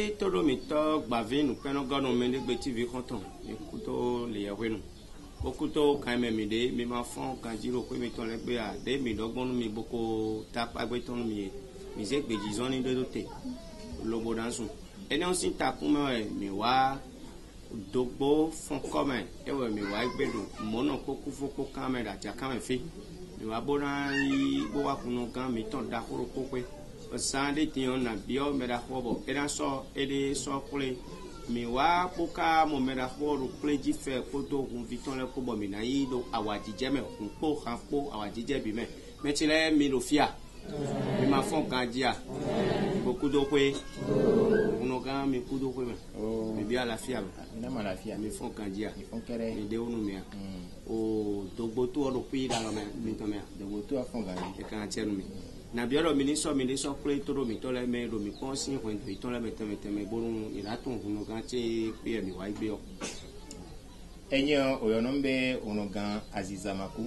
Play todo mi to bavinu peno gano mende be TV konton ekuto le yawenu okuto kan me de mi ma fon kan jiro pe mi ton le pe a de mi dogbonu mi boko tap agbe ton mi ze gbeji zoni de dote lobo dansun ene on sin takun mi wa dogbo fon come ewe mi wa igbedu mono koku foko camera ja kan fe mi wa bona yi bo wa kunu gan mi ton da koro pope Sande tiyon na bio meda hobo edan so ede so kule mi wa poka mo meda hobo kule ji fe koto kun viton le ko bo mi na yi do awaji jeme kun po kan po awaji je bi me metile mi lo fia mi ma fon kan dia beaucoup do pe uno ga mi kudo pe mi bia la fia na ma la fia mi fon kan dia mi fon kere mi de unu mi o dogbo to do pe da lo me mi to me dogbo to afon ga e kan tienu mi na biaro ministre play todo mi to le me do mi ponsi ho ndo to le meteme borun iraton hunu gan che pe mi wa igbe o enyo oyonombe onogan azizamaku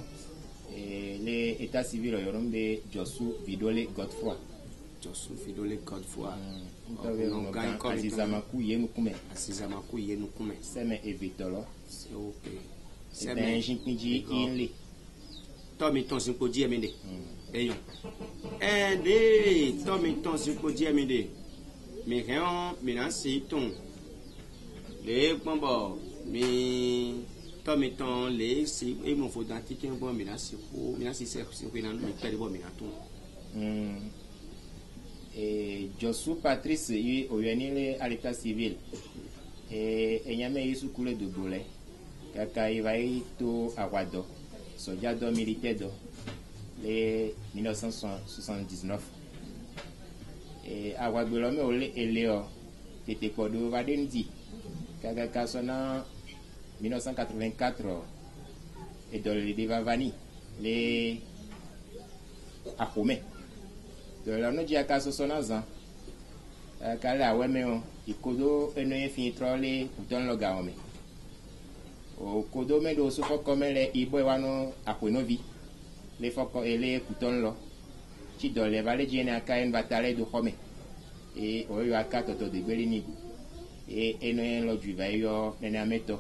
le état civil oyonombe Josu Vidole Godfrey onogan azizamaku yenu kume seme evitolo seme jinpinji inle to mi ton sin ko die mi de eyon de to mi ton sin ko die mi de mi ren mi na si ton le pombo mi to mi ton le si e mo fo dan ti ken bon mi na si se ko na mi pere bo mi na ton Josu Patrice yi oyenile à l'état civil enyame yisu kule de bole kaka ibai to awado soldado militaire do les 1979 awagbelo me ole eleo tete kodo vadendi kaka sona 1984 et dans le devavani les akome de la no dia kaso sona zan kala wemeo ikodo eno fin trole uton lo gaome o kodo me do so comme le ibo wano akwenovi le foko ele kuton lo ti do le vale jene aka en batale do home e o yo aka toto de gbelini e eno en lo ju va yo nene ameto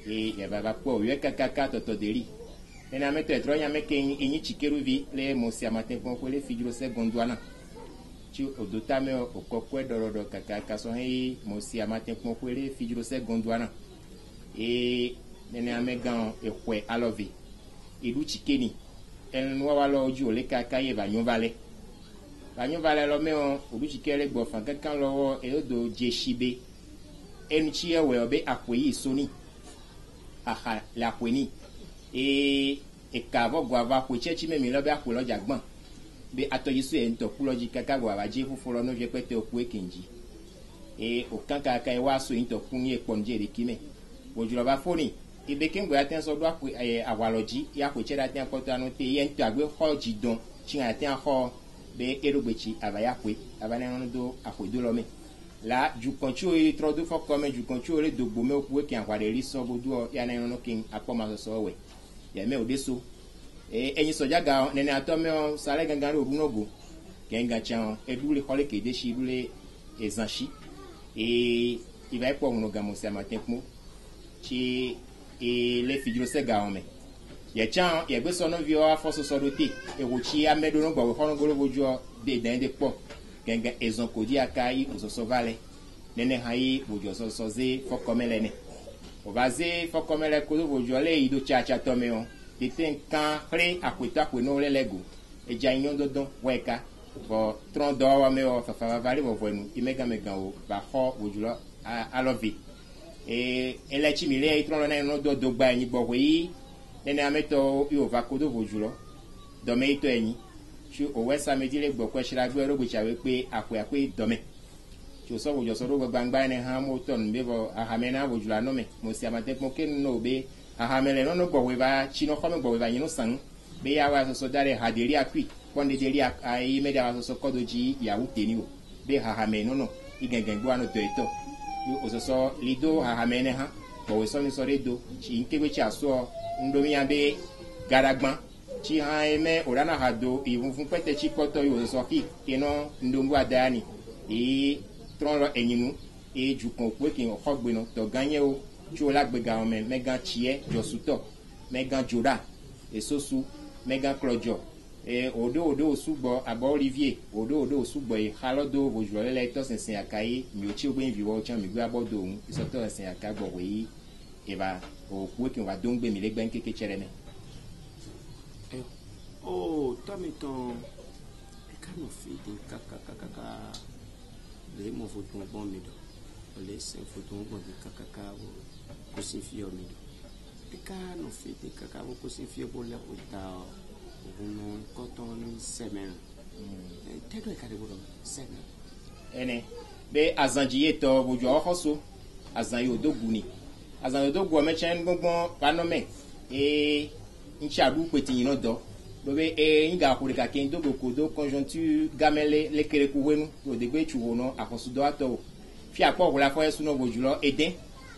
e ya baba po yo kaka toto de ri nene ameto etro nya meke enyi chikeruvi le mosi amaten pon ko le figuro secondwana ti odotame okokwe dorodo kaka so he mosi amaten pon ko le figuro secondwana e nene amegan ekwe alovi ilu chikeni en wa lo oju le kaka ye ba nyovale lo me o odu chikele gbo fan kankan lo e odo jeshibe en chi ewe obe akweyi soni aha la kweni e ka vo gwa va ko chechi me mi lo be akwe lo jagbon be atoyisu e nto ku lo ji kaka gwa ba je fufu lo no je pete oku ekenji e o kanka ka e wa so nto kun ye ponje re kime ojulo ba foni ibe kengo ya ten so do awaloji ya ko cheda ten ko tanu te yen to agbe ho jidon chi ya ten ho be erogbechi abaya kwe abane no do akodo lo me la ju konchu e trodu fo come ju konchu le dogbo me oku e kan kwade ri so bodu ya na no kin apoma so we ya me odeso enyi soja ga nene atome o sare gangan ru nogo kenga chan edule hole ke de shi dule ezanshi iba ipo uno gamo se amatempo chi le figuro se ga ome ye chan ye gbe so no vi o afoso so dote e wo chi amedo no gbo hono golo bojo de den de po kenga ezon kodi akai oso vale nene hai bojo so ze fo komele ne o baze fo komele ko bojo le ido chacha tome o tete kan re akweta ko no le lego e ja inyo dodon weka bo tron do wa me o fa vale bo venu imega mega o ba ho bojo alovi elechi mi le itron na no do gba yin gbo yi nene ameto yo va kodo bojulo do me ito yin chu o wesa medile gbo ko shira gbe ro gbecha we pe akwe do me chu so bojo so ro gbangba ne ha mo ton be bo ahamena bojula no me mo si amate mo ken no be ahamele no gbo we ba chi no khome gbo we ba yin no san be ya wa so dare hadiri akwi ponde deri ai me da so kodo ji ya wuteni o be ahame no igegen gbo anu to ito yo ososo lido hahamene ha bo we so ni so redo chi nkebe chi aso ndomi abe garagban chi ha eme orana hado ifun pete chi poto yo so ki ino ndongu adani tron lo enyinu e ju kon pe ki o gbe no to ganye o tí o lágbèga ọmọ mẹgàn tiẹ jọsùtọ mẹgàn jòdà èsosu mẹgàn klọjọ òdo òsùgbọ àbọ olivier òdo òsùgbọ ìhálọdọ òjò lẹlẹ tọsẹsẹ àkàyé miòtí o gbé ìvìwọ ọjọ mi gbé abọdọ òun ìsọtọ ẹsẹ àkàgbọ wèyí ìbá òkú kí n wà dóńgbé mi lẹgbẹ kékeré tsẹrẹ mẹ. ó tọ́mi tán ẹ̀ka náà fi dín kàkàkàkà lè mọ̀ fojú ọgbọ́n mi dọ̀ ọ̀lẹ́ sẹ́ fojú ọgbọ́n mi kàkàkà wò kó sì fi ọ̀ mi dọ̀ ẹ̀ka náà fi dín kàkà wò kó sì fi ọ̀ bọ́ lẹ́kọ̀ọ́ ta òun náà kọ́tọ́ ní sẹ́mẹ̀rún tẹ́lẹ̀ ẹ̀ka lè gbọ́dọ̀ sẹ́mẹ̀rún. ẹnẹ bẹ azanjiye tọ ojú ọkọ so azanyi odogwu ni azanyi odogwu ọmẹtsẹ gbọngbọn panọmẹ ntsaɖu kpeti yin dɔ lobe nga ko ɖeka ke do gboko do conjoncture gamele le kele ku wenu o de gbe tsu wo no akɔsudɔ atɔ o fi akpɔ wòle afɔ esu no vodzulɔ ede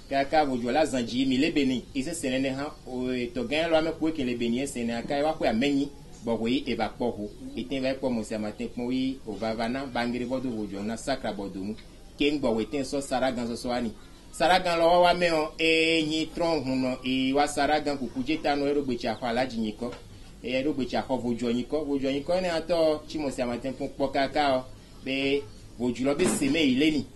kaka vodzula zanji mi le beni isese nene hã o tɔgɛ lɔ ame ko ekele beni ese ne aka wa ko amenyi bɔbɔ yi eba kpɔ ho ete va kpɔ mosi amate kpɔ yi o vava na bangere bɔ do vodzɔ na sakra bɔ do mu ke ŋgbɔ wo ete sɔ saragan sɔsɔ ani saragan lɔ wa me o enyi trɔn hun no wa saragan kuku dzeta no eɖogbetsi axɔ aladzi nyikɔ eɖogbetsi axɔ vodzɔ nyikɔ ne atɔ tsi mosi amate kpɔ kaka o be vodzulɔ be seme yi le ni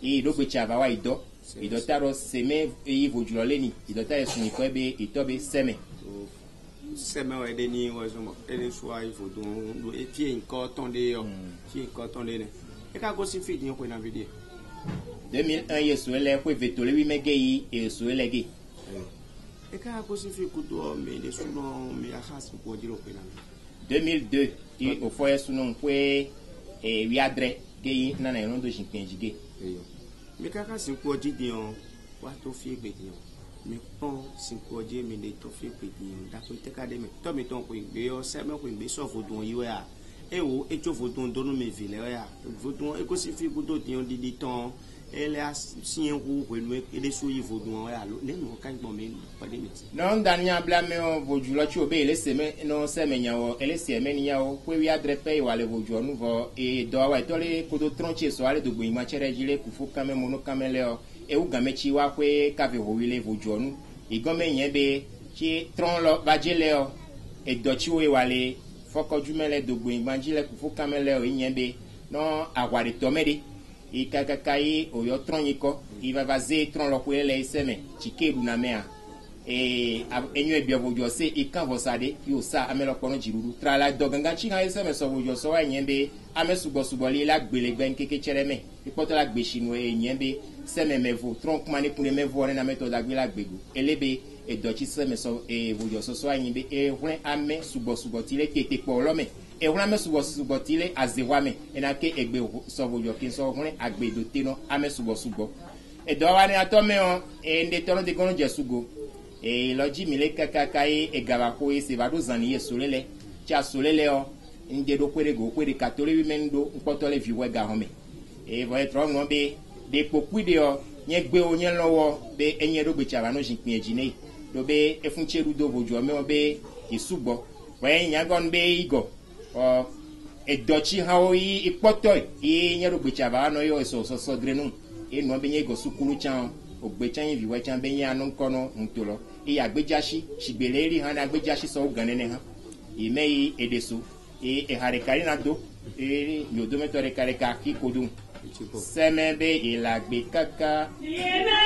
eɖogbetsi ava wa yi dɔ idɔta ɖɔ seme eyi vodzulɔ le ni idɔta yɛ sun nyikɔ be itɔ be seme. sɛmɛ wɔ ɛdɛ ni wɔzɔn ɛdɛ sua ifo dun do efie nkɔ tɔn de yɔ fie nkɔ tɔn de nɛ eka gosi fi di ko na vi di. 2001 ye so lɛ ko veto le wi mege yi e so lɛ ge. eka gosi fi kudo mi de sunɔ mi aha si ko di ro ko na vi. 2002 ti o fɔ ye sunɔ ko wi adrɛ ge yi nana yɛrɛ do si kpɛn jige. mi kaka si ko di di yɔ wa to fi gbe di yɔ. mi kpɔn sinkoje mi le tɔfi kpedi dako teka de mi tɔmi tɔn ko igbe yɔ sɛmɛ ko igbe sɔ vodun yi wɔ ya ewo etso vodun donu mi vi lɛ wɔ ya vodun ekosi fi kudo diɲɔ didi tɔn ele siɲɛ wu pɛlu ele so yi vodun wɔ ya ne nu ka gbɔn mi pɛdi mi ti. n'an dani ya bila mi o vojulɔ tsi o be ele sɛmɛ no sɛmɛ nya o ele sɛmɛ ni ya o ko wi adrɛ pɛ wa le vojulɔ nu vɔ dɔ wa etɔle kodo trɔn tsi sɔ ale do gbe ima tsɛ ɖe dzi le kufu kame mono kame lɛ o. ewu gametsi wa ƒe kafe wòwile vodzɔnu igɔme nye be tsi trɔn lɔ badze le o edɔtsiwo wa le fɔkɔdzume le dogbo igbadzi le kufu kame le o nye be nɔ aʋa de tɔme de yi kakaka yi oyɔ trɔn yi kɔ yi vava ze trɔn lɔ ƒe le eseme tsike ɖuna mea enyo ebia vodzɔ se ikan vɔsa de yi o sa ame lɔ kpɔnɔ dziɖuɖu trala dɔ gangatsi hã eseme sɔ vodzɔ sɔ wa nye be ame sugbɔsugbɔ li la gbele gbɛ nkeke tsɛ ɖe me ikpɔtɔ la gbesi nu nye be sɛmɛ mɛvo trɔn kuma ne kun mɛvo ne na mɛtɔ dagbe la gbego ele be edɔtsi sɛmɛ sɔ vodzɔ sɔsɔ anyi be ehlẽ ame sugbɔsugbɔ ti le tete kpɔ lɔ me ehlẽ ame sugbɔsugbɔ ti le azewɔ me ena ke egbe sɔ vodzɔ ke sɔ hlẽ agbe do te nɔ ame sugbɔsugbɔ edɔ wa ne atɔ me o ende tɔ no de gɔnɔ dze sugo lɔdzi mi le kakaka ye egaba ko ye se va do zani ye so le lɛ tsa so le lɛ o ŋdɛ do kpe de go kpe de kato le wi mɛ ŋdo ŋkpɔtɔ le viwɔ ga hɔn me vɔ etrɔ ŋlɔ be de kpokui de yɔ nye gbewo nye lɔwɔ be enye ɖo gbetsi ava no zikpui dzi ne do be efuntse ɖudo vodzɔ me be isugbɔ wɔye nyagɔnu be igɔ edɔtsi hã wo yi ikpɔtɔ yi nye ɖo gbetsi ava nɔ yɔ sɔsɔ dre nu enɔ be nye igɔ sukulu tsã ogbetsa nye viwɔ tsã be nye anu ŋkɔnɔ ŋutɔ lɔ eye agbedzasi sigbele eri hã ne agbedzasi sɔ wo gã nene hã yi me yi edeso eye eha ɖeka ɖi na do eye yodometɔ ɖeka ɖeka ki ko do. Sɛmɛ be ilagbe kaka. Yeah.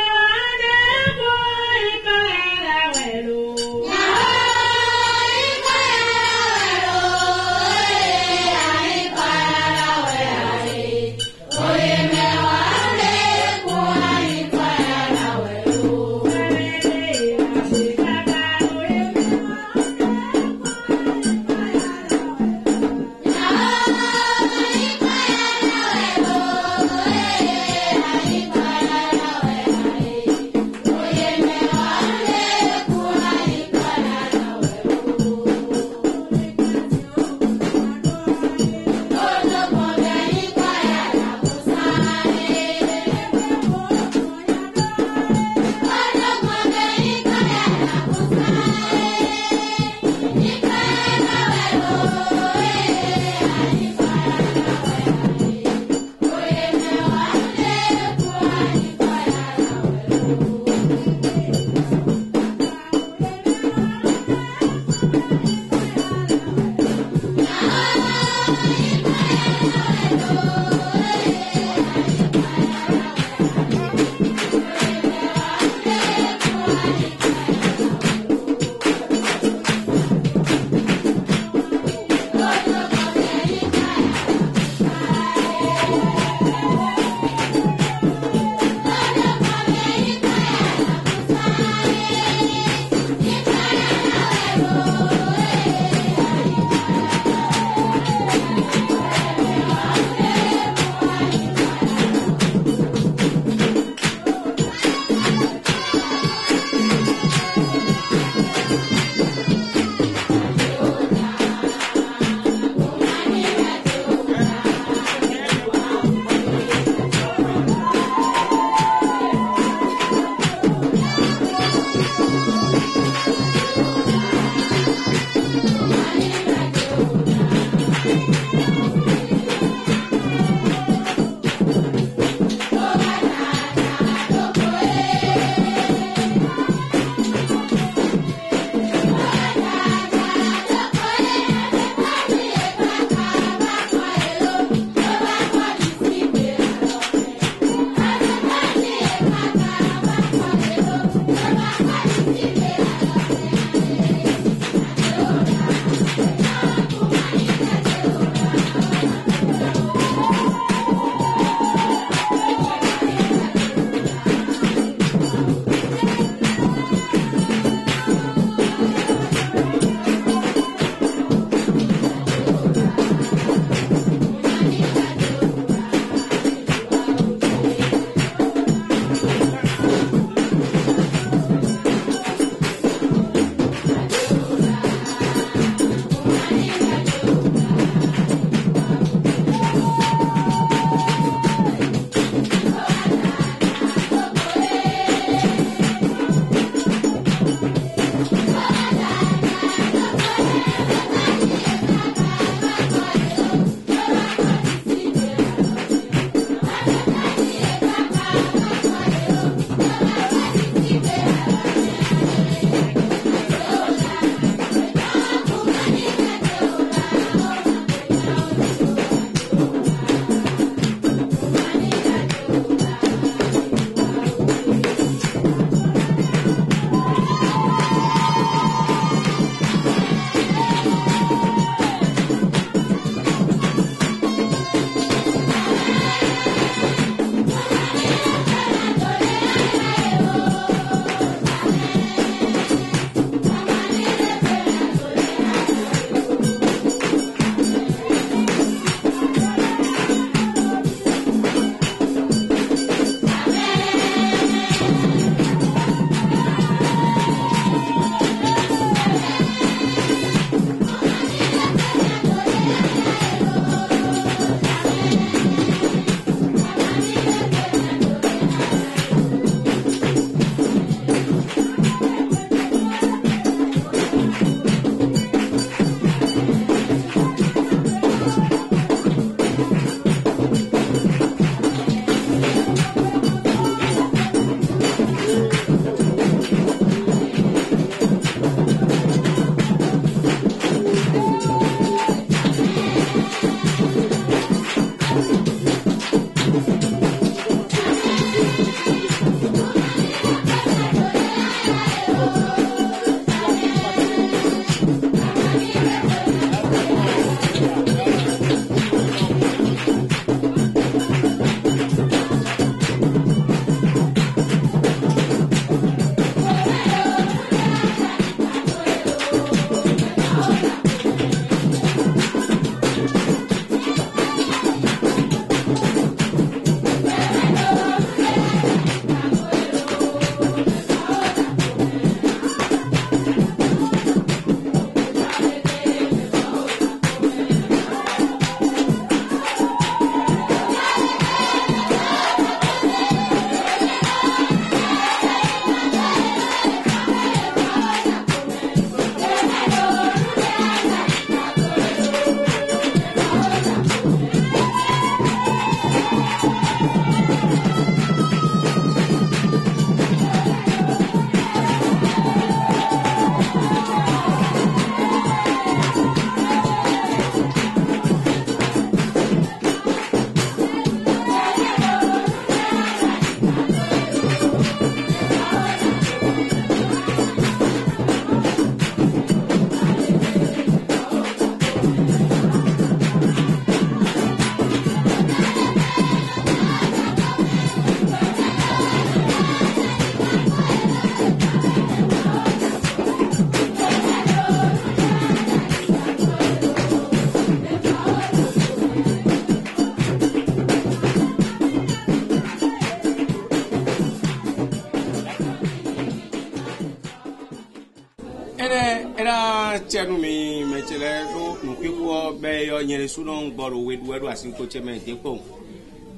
Tienu mi mechele do nukiko be yo nyere suno ngboro wedu asinko cheme depo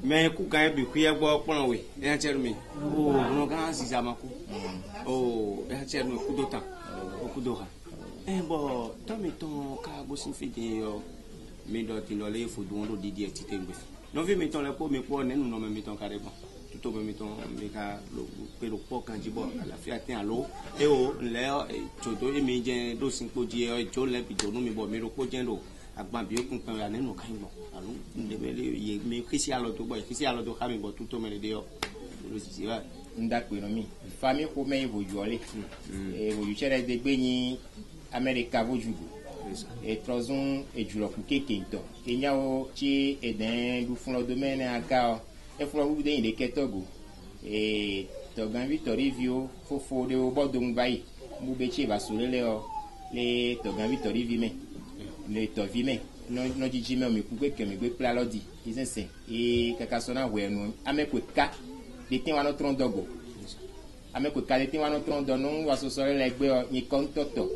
me ku kan bi ku egbo pon we e tienu mi o no kan si zamaku o e tienu ku do tan o ku do ha bo to mi ton ka go sin fide yo mi do ti lo le fodu won do didi e ti te ngbe no vi mi ton le po mi po nenu no mi ton kare bon tout mi ton mi ka lo pe lo po kan jibo ala fi atin alo e o le todo e mi je do sin po ji e jo le bi do nu mi bo mi ro po je do agban bi o kun kan ya nenu kan mo alo de be le ye mi kisi alo to ka mi bo tout me le de yo lo si wa nda pe no mi famille ko me vo jo le e vo ju chere de gbe ni America vo jugo e trozun e julo ku keke nto e nya o chi e den du fun lo domaine aka e fun lo de inde ketogo e to gan Victory View fofo de o bodo ngbai mu be chi ba solele o le to gan Victory View me le to vi me no jiji me mi ku pe ke mi gbe pla lodi isense e kaka sona we nu ame ko ka de tin wa no tron dogo ame ko ka de tin wa no tron do no wa so so le gbe o ni kon toto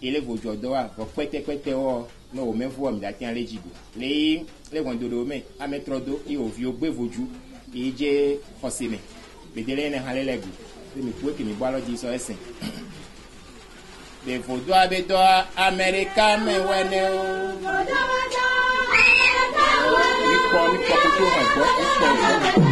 ele vojo do wa ko pete o no o me fu o mi da tin ale jigo le won do me ame trodo i o vi o gbe voju e je fosime bedele ne halele gu le mi ku ke mi bwa lodi so esen de vodo abedo America me wene o mi ko ko ha go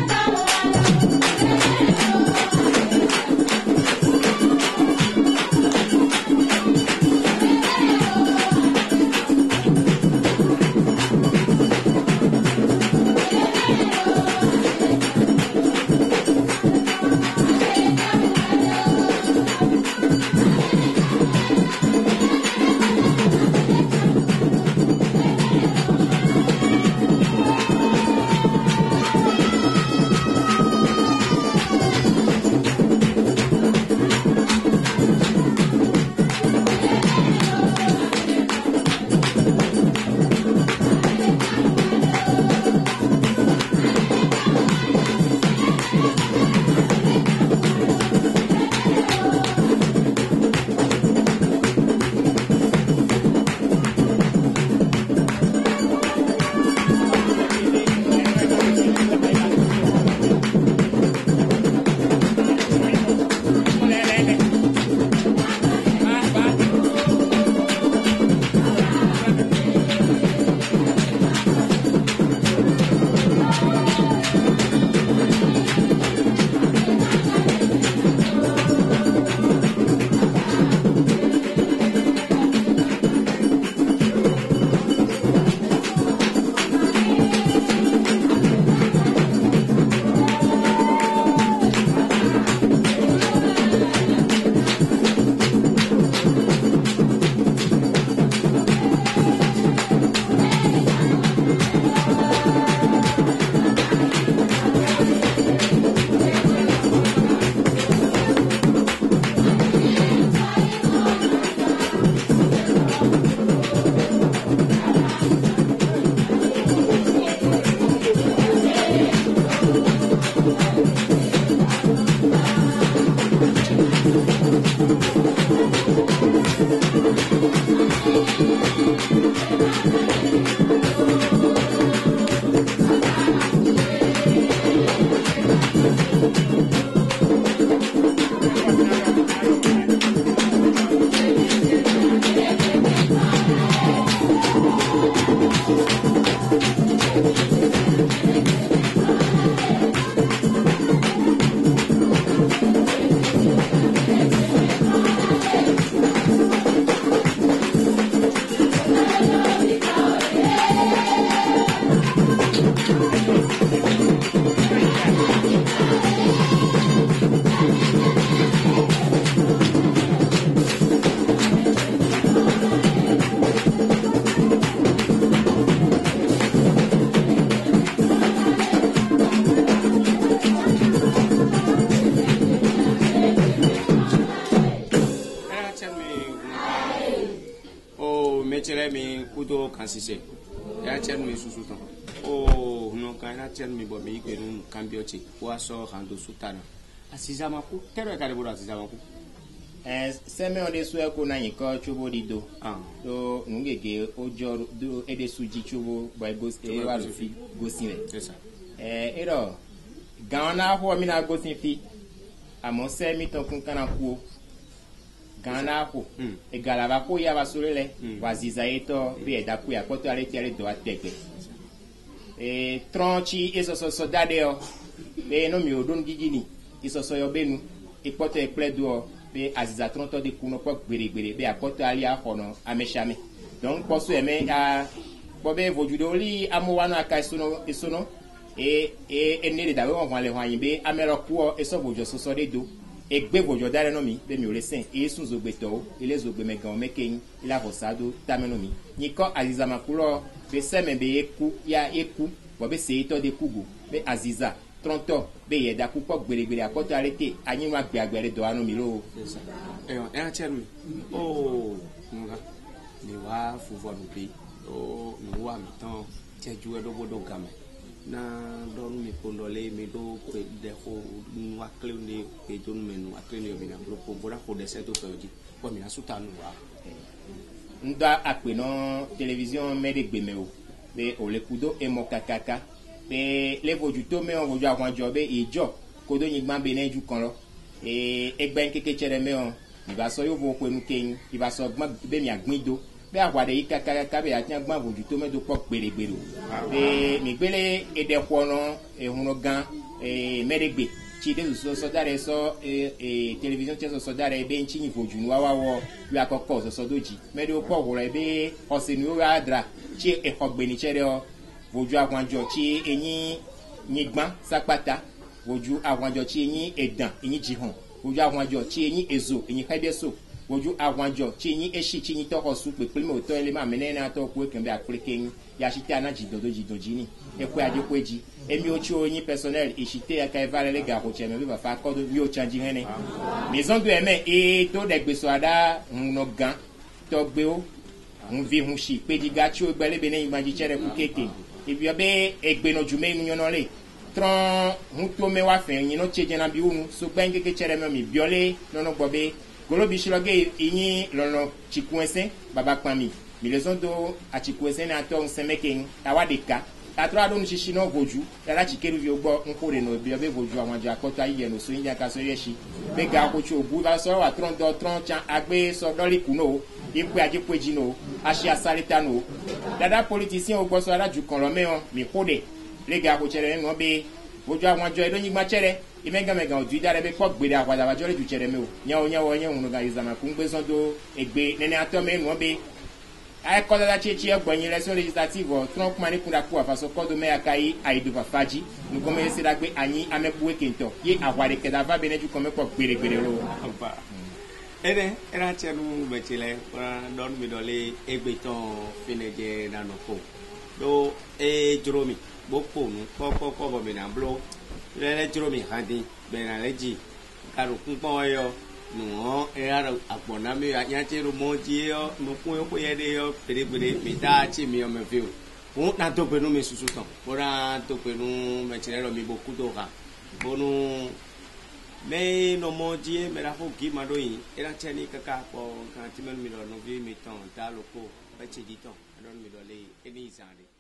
mi kudo kansise ya chen mi susu tan o no kan ya chen mi bo mi pe nu kambiochi wa so hando sutana asiza maku tero ka de bo asiza maku seme on de so ko na yin ko chubo dido so ngege ojo do ede suji chubo by go e wa fi go sinle ero gana ho mi na go sin fi amo se mi ton kun kana ku Gana ko e galava ko ya basolele waziza eto be da ku ya ko to ale ti ale do ategbe tronchi esoso sodade o be no mi odun gigini isoso yo benu ipoto e pledo be aziza tronto de kuno ko gberegbere be apoto ali ahono ameshame donc poso eme a bobe vojudo li amowano aka isono enere da we won le hwan be amelo ku eso vojo soso de do egbe vojo dare no mi be mi o le sen e sun zo gbeto ile zo gbe megan mekin ila hosado tameno mi niko aziza makulo be seme be eku ya eku bo be se ito de kugu be aziza tronto be ye da kupo gberegbere akoto arete anyin wa gbe agbere do anu mi lo a tell me oh nga ni wa fuvo no bi o ni wa mi tan teju e do bodo game na donu mi kondole mi do pe de ko wa kle ni pe to nu menu akle ni obi na blopo bora ko de seto peji ko mi na sutanu wa nda ape no television me de gbeme o be o le kudo e mo kakaka be le voju to me on voju àwọn jo be ijo kodo yin gban be na ju kan lo egben keke chere me on iba so yo vo ko enu keyin iba so gban be mi agbin do be awade yi kakaka be ati gban voju to me do po gberegbere be mi gbele ede kwono ehuno gan meregbe ti de so dare so television ti so dare be nchi voju nu wa wo wi akoko so doji me de po wo re be osenu o adra ti e kogbe ni chere o voju agwanjo ti eyin yigban sapata voju agwanjo ti eyin edan eyin jihun voju agwanjo ti eyin ezo eyin kaibeso voju agwanjo ti eyin eshi ti eyin toko su pe me o to ele ma menene ato ku ekan be apleke yin ya shite anaji dodoji ni ekwe adekweji emi ochi oyin personnel ishite aka evale le garo cheme be ba fa kodo yo chanji hene maison de eme e to de gbeso ada no gan to gbe o un vi hun shi pe diga chi o gbele be ne imaji chere ku keke ibi obe egbe no jume inu yono le tron hun to me wa fe yin no cheje na bi unu so gben keke chere me mi biole no no gbobe golo bi shiloge yin lono chikuense baba pami mi leson do achikuense na to nsemeke awadeka atra do nshi no voju dara chikeru vi ogbo nkore no bi obe voju àwọn ajo akota iye no so yin aka so yeshi be ga ko chu ogu ba so wa tron do tron chan agbe so doli kuno ipe ajepeji no ashi asarita no dada politicien ogbo so ara ju kan lo me on mi kode le ga ko chere no be voju àwọn ajo edo yigba chere imega mega odu dare be po gbere akwada ba jore ju chere me o nyawo yen ga izama ku ngbe so do egbe nene ato me no be ai koda da chechi egbanyin election legislative Trump mani kunda ku afaso kodo me akai aidu fafaji nuko me se dagbe anyi ameku ekento ye aware keda va beneju kome ko gbere ro aba era chenu betile don mi dole egbeton fineje na noko do jromi bopo nu ko bo me na blo le jromi handi be na leji karu kun pon yo no era apona mi ya chero moji yo mo kun ko ye de yo pere mi ta chi mi o me fi o na to penu mi susu tan ora to penu me chere lo mi boku to ka bonu me no moji me ra ho ki ma do yin era cheni kaka ko kan ti me mi lo no vi mi tan ta lo ko ba chi ji tan don mi do le eni izande